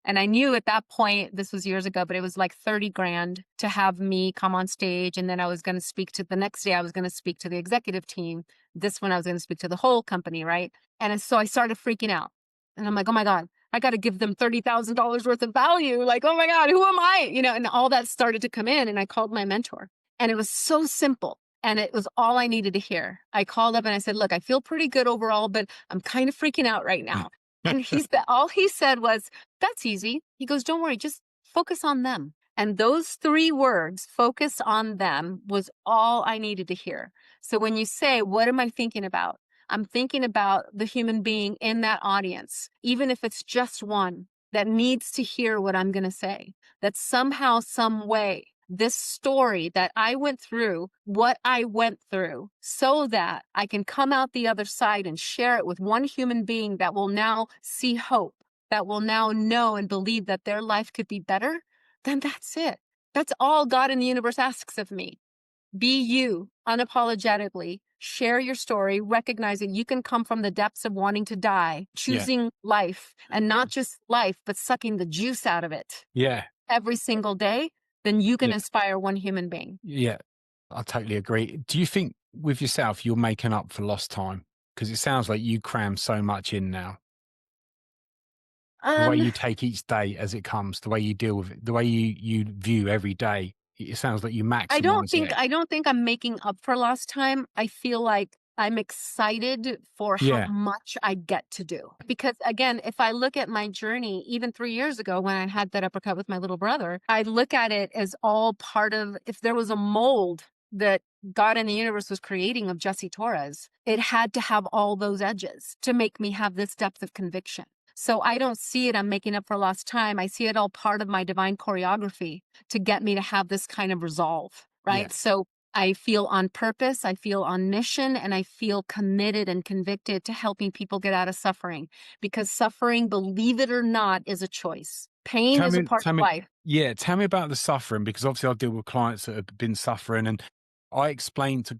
And I knew at that point, this was years ago, but it was like 30 grand to have me come on stage. And then I was going to speak to the next day, I was going to speak to the executive team. This one, I was going to speak to the whole company. Right. And so I started freaking out. And I'm like, oh my God, I got to give them $30,000 worth of value. Like, oh my God, who am I? You know, and all that started to come in. And I called my mentor, and it was so simple. And it was all I needed to hear. I called up and I said, look, I feel pretty good overall, but I'm kind of freaking out right now. And all he said was, that's easy. He goes, don't worry, just focus on them. And those 3 words, focus on them, was all I needed to hear. So when you say, what am I thinking about? I'm thinking about the human being in that audience, even if it's just one that needs to hear what I'm going to say, that somehow, some way, this story that I went through, what I went through, so that I can come out the other side and share it with one human being that will now see hope, that will now know and believe that their life could be better, then that's it. That's all God in the universe asks of me. Be you unapologetically, share your story, recognize that you can come from the depths of wanting to die, Yeah. choosing life, and not just life, but sucking the juice out of it Yeah. every single day. Then you can Yeah. inspire one human being. Yeah. I totally agree. Do you think with yourself you're making up for lost time? Because it sounds like you cram so much in now. The way Um, you take each day as it comes, the way you deal with it, the way you view every day, it sounds like you maximize it. I don't think I'm making up for lost time. I feel like I'm excited for how Yeah. much I get to do. Because again, if I look at my journey, even 3 years ago when I had that uppercut with my little brother, I look at it as all part of, if there was a mold that God in the universe was creating of Jessie Torres, it had to have all those edges to make me have this depth of conviction. So I don't see it, I'm making up for lost time. I see it all part of my divine choreography to get me to have this kind of resolve, Yeah. right? So I feel on purpose, I feel on mission, and I feel committed and convicted to helping people get out of suffering, because suffering, believe it or not, is a choice. Pain Tell is a me, part tell of me, life. yeah, tell me about the suffering, because obviously I deal with clients that have been suffering, and I explain to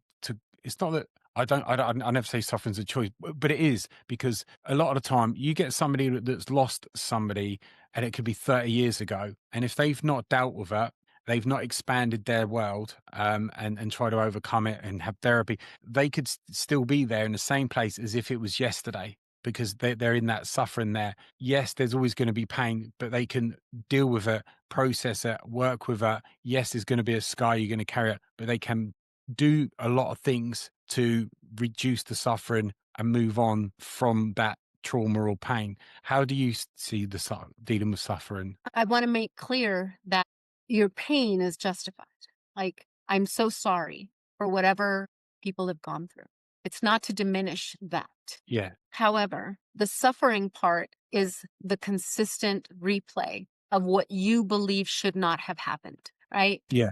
it's not that I never say suffering's a choice, but it is, because a lot of the time you get somebody that's lost somebody, and it could be 30 years ago, and if they've not dealt with it, they've not expanded their world, and try to overcome it and have therapy, they could still be there in the same place as if it was yesterday, because they're in that suffering there. Yes, there's always going to be pain, but they can deal with it, process it, work with it. Yes, there's going to be a scar, you're going to carry it, but they can do a lot of things to reduce the suffering and move on from that trauma or pain. How do you see the dealing with suffering? I want to make clear that your pain is justified. Like, I'm so sorry for whatever people have gone through. It's not to diminish that. Yeah, However, the suffering part is the consistent replay of what you believe should not have happened, right? yeah,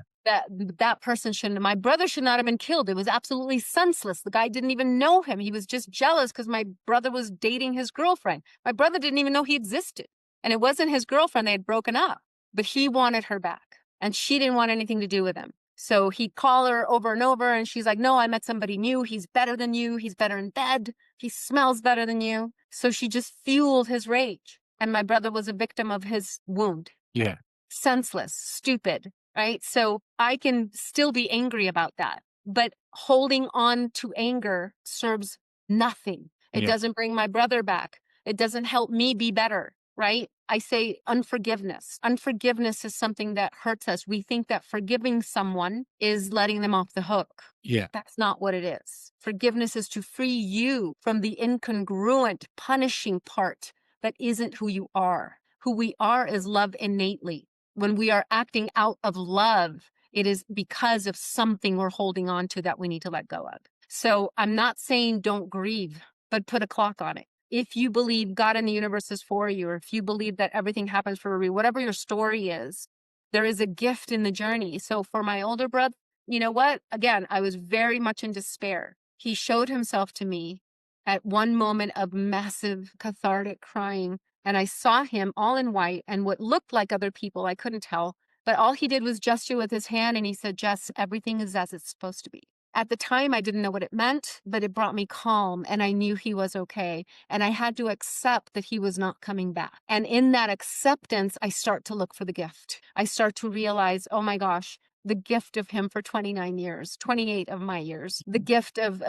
That person shouldn't, my brother should not have been killed. It was absolutely senseless. The guy didn't even know him. He was just jealous because my brother was dating his girlfriend. My brother didn't even know he existed. And it wasn't his girlfriend. They had broken up, but he wanted her back and she didn't want anything to do with him. So he'd call her over and over and she's like, no, I met somebody new. He's better than you. He's better in bed. He smells better than you. So she just fueled his rage. And my brother was a victim of his wound. yeah, Senseless, stupid, right? So I can still be angry about that, but holding on to anger serves nothing. It yeah, doesn't bring my brother back. It doesn't help me be better, right? I say unforgiveness. Unforgiveness is something that hurts us. We think that forgiving someone is letting them off the hook. yeah, That's not what it is. Forgiveness is to free you from the incongruent, punishing part that isn't who you are. Who we are is love innately. When we are acting out of love, it is because of something we're holding on to that we need to let go of. So I'm not saying don't grieve, but put a clock on it. If you believe God and the universe is for you, or if you believe that everything happens for a reason, whatever your story is, there is a gift in the journey. So for my older brother, you know what? Again, I was very much in despair. He showed himself to me at one moment of massive cathartic crying. And I saw him all in white and what looked like other people. I couldn't tell. But all he did was gesture with his hand and he said, Jess, everything is as it's supposed to be. At the time, I didn't know what it meant, but it brought me calm and I knew he was okay. And I had to accept that he was not coming back. And in that acceptance, I start to look for the gift. I start to realize, oh my gosh, the gift of him for 29 years, 28 of my years, the gift of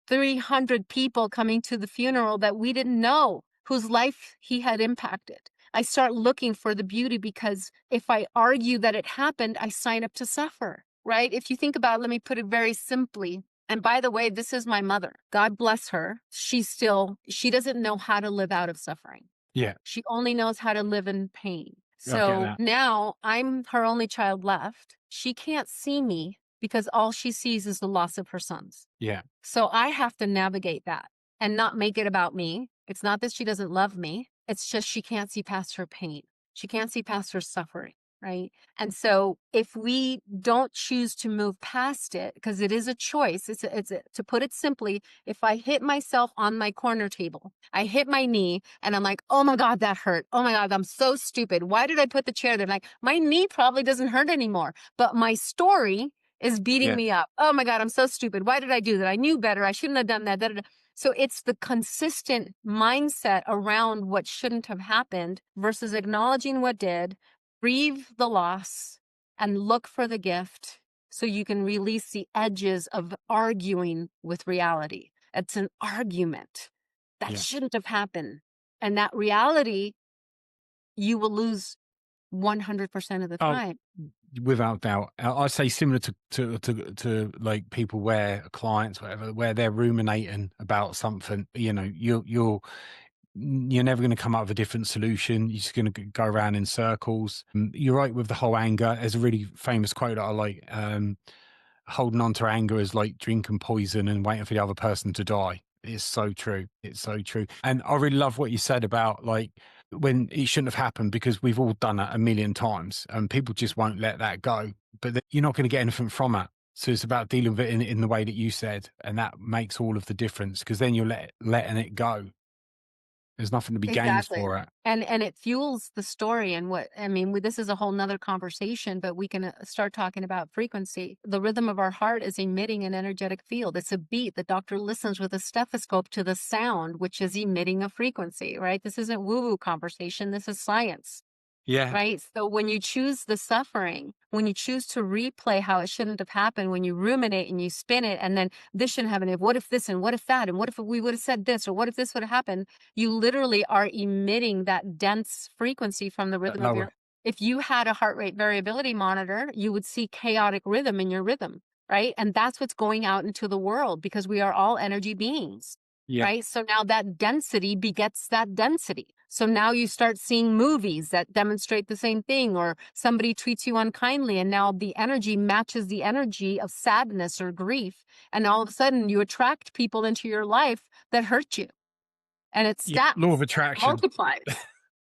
300 people coming to the funeral that we didn't know, whose life he had impacted. I start looking for the beauty because if I argue that it happened, I sign up to suffer, right? If you think about it, let me put it very simply. And by the way, this is my mother. God bless her. She doesn't know how to live out of suffering. yeah. She only knows how to live in pain. I get So that. now I'm her only child left. She can't see me because all she sees is the loss of her sons. Yeah, So I have to navigate that and not make it about me. It's not that she doesn't love me. It's just she can't see past her pain. She can't see past her suffering, right? And so if we don't choose to move past it, because it is a choice, to put it simply, if I hit myself on my corner table, I hit my knee and I'm like, oh my God, that hurt. Oh my God, I'm so stupid. Why did I put the chair there? Like, my knee probably doesn't hurt anymore, but my story is beating yeah, me up. Oh my God, I'm so stupid. Why did I do that? I knew better. I shouldn't have done that. Da, da, da. So it's the consistent mindset around what shouldn't have happened versus acknowledging what did, grieve the loss, and look for the gift so you can release the edges of arguing with reality. It's an argument that yeah. shouldn't have happened. And that reality, you will lose 100% of the Oh, time. without doubt. I say similar to like people where clients, whatever, where they're ruminating about something. You know, you're never going to come up with a different solution. You're just going to go around in circles. You're right with the whole anger. There's a really famous quote that I like. Holding on to anger is like drinking poison and waiting for the other person to die. It's so true. It's so true. And I really love what you said about like when it shouldn't have happened, because we've all done it a million times and people just won't let that go. But you're not going to get anything from it. So it's about dealing with it in the way that you said, and that makes all of the difference because then you're letting it go. There's nothing to be gained Exactly. for it. And it fuels the story. And what I mean, this is a whole nother conversation, but we can start talking about frequency. The rhythm of our heart is emitting an energetic field. It's a beat. The doctor listens with a stethoscope to the sound, which is emitting a frequency, right? This isn't woo-woo conversation. This is science. Yeah, Right? So when you choose the suffering, when you choose to replay how it shouldn't have happened, when you ruminate and you spin it, and then this shouldn't happen, if what if this and what if that, and what if we would have said this, or what if this would have happened, you literally are emitting that dense frequency from the that rhythm of lower. your. If you had a heart rate variability monitor, you would see chaotic rhythm in your rhythm, right? And that's what's going out into the world because we are all energy beings. Yeah, Right? So now that density begets that density. So now you start seeing movies that demonstrate the same thing, or somebody treats you unkindly, and now the energy matches the energy of sadness or grief. And all of a sudden, you attract people into your life that hurt you, and it yeah. Law of stacks, attraction. multiplies.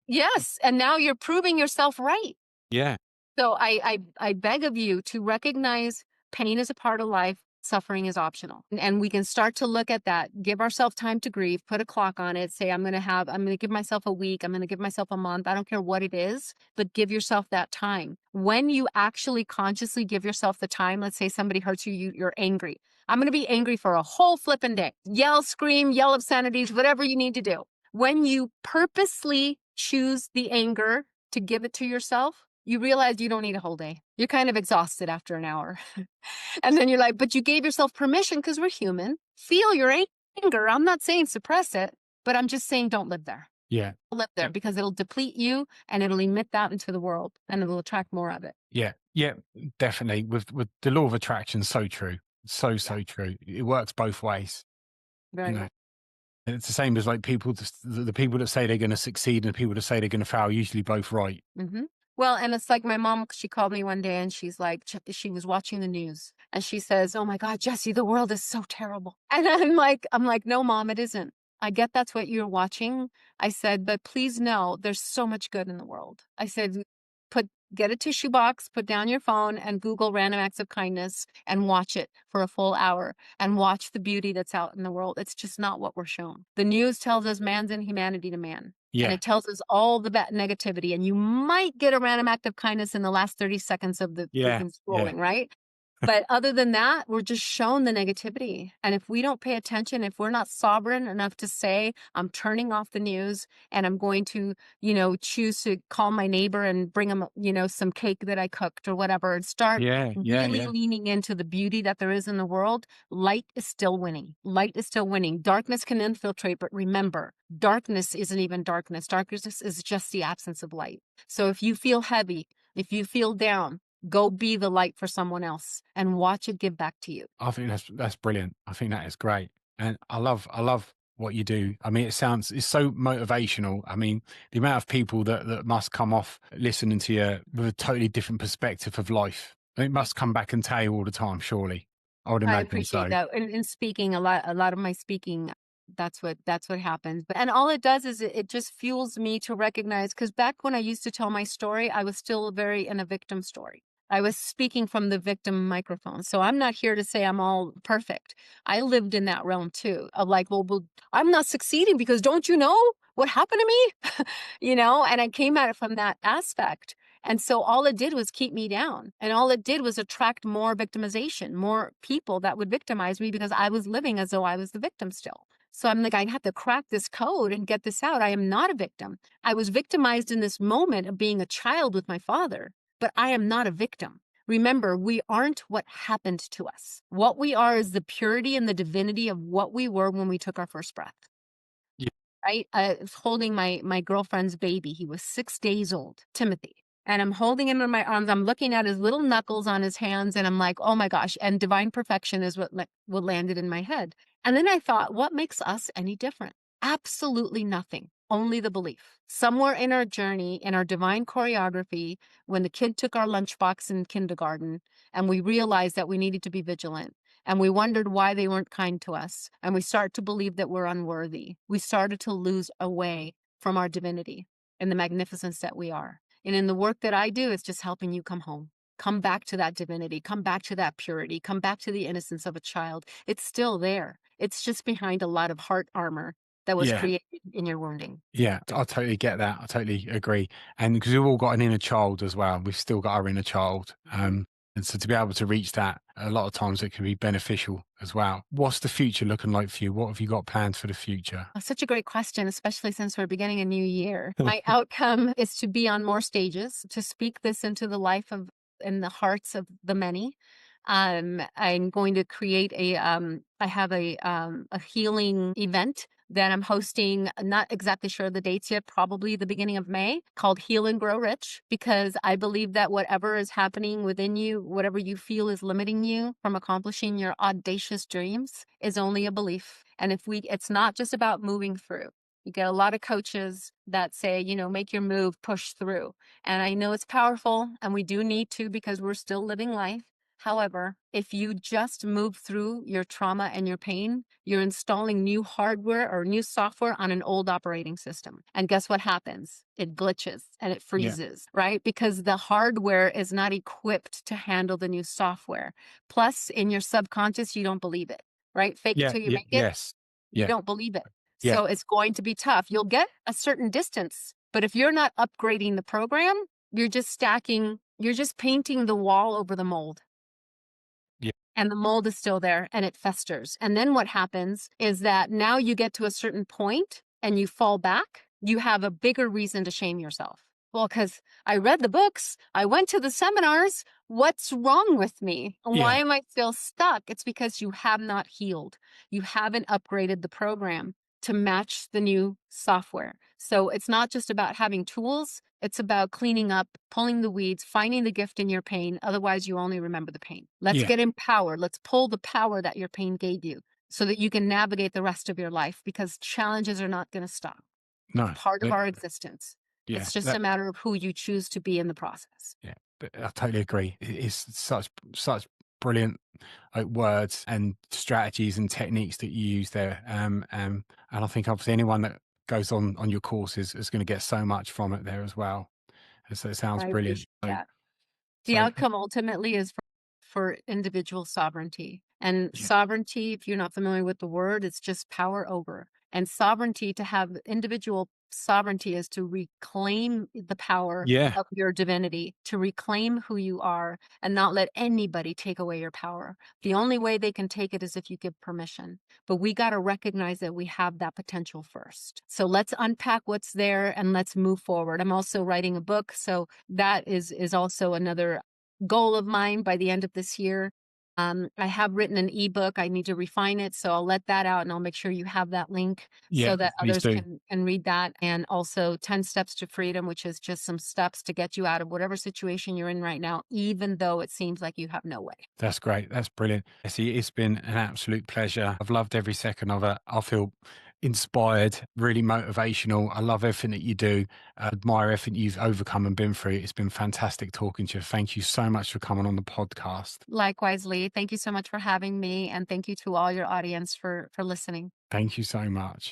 Yes. And now you're proving yourself right. Yeah, So I beg of you to recognize pain is a part of life. Suffering is optional. And we can start to look at that, give ourselves time to grieve, put a clock on it, say, I'm going to give myself a week. I'm going to give myself a month. I don't care what it is, but give yourself that time. When you actually consciously give yourself the time, let's say somebody hurts you, you're angry. I'm going to be angry for a whole flipping day. Yell, scream, yell obscenities, whatever you need to do. When you purposely choose the anger to give it to yourself, you realize you don't need a whole day. You're kind of exhausted after an hour. And then you're like, but you gave yourself permission because we're human. Feel your anger. I'm not saying suppress it, but I'm just saying don't live there. yeah, Don't live there yeah, because it'll deplete you and it'll emit that into the world and it'll attract more of it. yeah, yeah. Definitely. With the law of attraction, so true, Yeah, so true. It works both ways. You very know, much. it's the same as like people, the people that say they're going to succeed and the people that say they're going to fail, usually both right. Hmm. Well, and it's like my mom, she called me one day and she's like, she was watching the news and she says, oh my God, Jessie, the world is so terrible. And I'm like, no, mom, it isn't. I get that's what you're watching. I said, but please know there's so much good in the world. I said, get a tissue box, put down your phone and Google random acts of kindness and watch it for a full hour and watch the beauty that's out in the world. It's just not what we're shown. The news tells us man's inhumanity to man. And Yeah, it tells us all the bad negativity. And you might get a random act of kindness in the last 30 seconds of the yeah, freaking yeah, scrolling, right? But other than that, we're just shown the negativity. And if we don't pay attention, if we're not sovereign enough to say, I'm turning off the news and I'm going to, choose to call my neighbor and bring him, some cake that I cooked or whatever, and start yeah, yeah, really yeah. leaning into the beauty that there is in the world, light is still winning. Light is still winning. Darkness can infiltrate, but remember, darkness isn't even darkness. Darkness is just the absence of light. So if you feel heavy, if you feel down, go be the light for someone else and watch it give back to you. I think that's brilliant. I think that is great, and I love what you do. I mean, it's so motivational. I mean, the amount of people that must come off listening to you with a totally different perspective of life. It must come back and tell you all the time. Surely, I would I imagine appreciate so. that. And in speaking, a lot of my speaking, that's what happens. And all it does is it just fuels me to recognize because back when I used to tell my story, I was still very in a victim story. I was speaking from the victim microphone. So I'm not here to say I'm all perfect. I lived in that realm too of like, well, I'm not succeeding because don't you know what happened to me? And I came at it from that aspect. And so all it did was keep me down. And all it did was attract more victimization, more people that would victimize me because I was living as though I was the victim still. So I'm like, I have to crack this code and get this out. I am not a victim. I was victimized in this moment of being a child with my father, but I am not a victim. Remember, we aren't what happened to us. What we are is the purity and the divinity of what we were when we took our first breath. Yeah, Right? I was holding my girlfriend's baby. He was 6 days old, Timothy. And I'm holding him in my arms. I'm looking at his little knuckles on his hands, and I'm like, oh my gosh. And divine perfection is what landed in my head. And then I thought, what makes us any different? Absolutely nothing. Only the belief. Somewhere in our journey, in our divine choreography, when the kid took our lunchbox in kindergarten, and we realized that we needed to be vigilant, and we wondered why they weren't kind to us, and we start to believe that we're unworthy. We started to lose away from our divinity and the magnificence that we are. And in the work that I do, it's just helping you come home. Come back to that divinity, come back to that purity, come back to the innocence of a child. It's still there. It's just behind a lot of heart armor that was Yeah. created in your wounding. Yeah, I totally get that. I totally agree. And because we've all got an inner child as well, we've still got our inner child. Mhm. And so to be able to reach that, a lot of times it can be beneficial as well. What's the future looking like for you? What have you got planned for the future? Such a great question, especially since we're beginning a new year. My outcome is to be on more stages, to speak this into the life of and the hearts of the many. I'm going to create I have a healing event that I'm hosting. I'm not exactly sure the dates yet, probably the beginning of May, called Heal and Grow Rich, because I believe that whatever is happening within you, whatever you feel is limiting you from accomplishing your audacious dreams, is only a belief. And it's not just about moving through. You get a lot of coaches that say, make your move, push through. And I know it's powerful and we do need to because we're still living life. However, if you just move through your trauma and your pain, you're installing new hardware or new software on an old operating system. And guess what happens? It glitches and it Yeah. freezes, right? Because the hardware is not equipped to handle the new software. Plus, in your subconscious, you don't believe it, right? Fake it Yeah. till you Yeah. make it. Yes. You Yeah. don't believe it. Yeah. So it's going to be tough. You'll get a certain distance, but if you're not upgrading the program, you're just painting the wall over the mold. Yeah. And the mold is still there and it festers. And then what happens is that now you get to a certain point and you fall back, you have a bigger reason to shame yourself. Well, because I read the books, I went to the seminars. What's wrong with me? Why Yeah. am I still stuck? It's because you have not healed. You haven't upgraded the program to match the new software. So it's not just about having tools, it's about cleaning up, pulling the weeds, finding the gift in your pain. Otherwise, you only remember the pain. Let's Yeah. get empowered. Let's pull the power that your pain gave you so that you can navigate the rest of your life because challenges are not going to stop. It's No. part of our existence. Yeah. It's just a matter of who you choose to be in the process. Yeah, but I totally agree. It's such brilliant words and strategies and techniques that you use there. And I think obviously anyone that goes on your courses is going to get so much from it there as well. And so it sounds I brilliant. appreciate that. The So outcome ultimately is for individual sovereignty. And yeah, sovereignty, if you're not familiar with the word, it's just power over. And sovereignty, to have individual sovereignty, is to reclaim the power yeah, of your divinity, to reclaim who you are and not let anybody take away your power. The only way they can take it is if you give permission. But we got to recognize that we have that potential first. So let's unpack what's there and let's move forward. I'm also writing a book. So that is also another goal of mine by the end of this year. I have written an ebook. I need to refine it. So I'll let that out and I'll make sure you have that link yeah. so that Please others do. can read that. And also 10 Steps to Freedom, which is just some steps to get you out of whatever situation you're in right now, even though it seems like you have no way. That's great. That's brilliant. Jessie, it's been an absolute pleasure. I've loved every second of it. I feel inspired, really motivational. I love everything that you do. I admire everything you've overcome and been through. It's been fantastic talking to you. Thank you so much for coming on the podcast. Likewise, Lee, thank you so much for having me. And thank you to all your audience for listening. Thank you so much.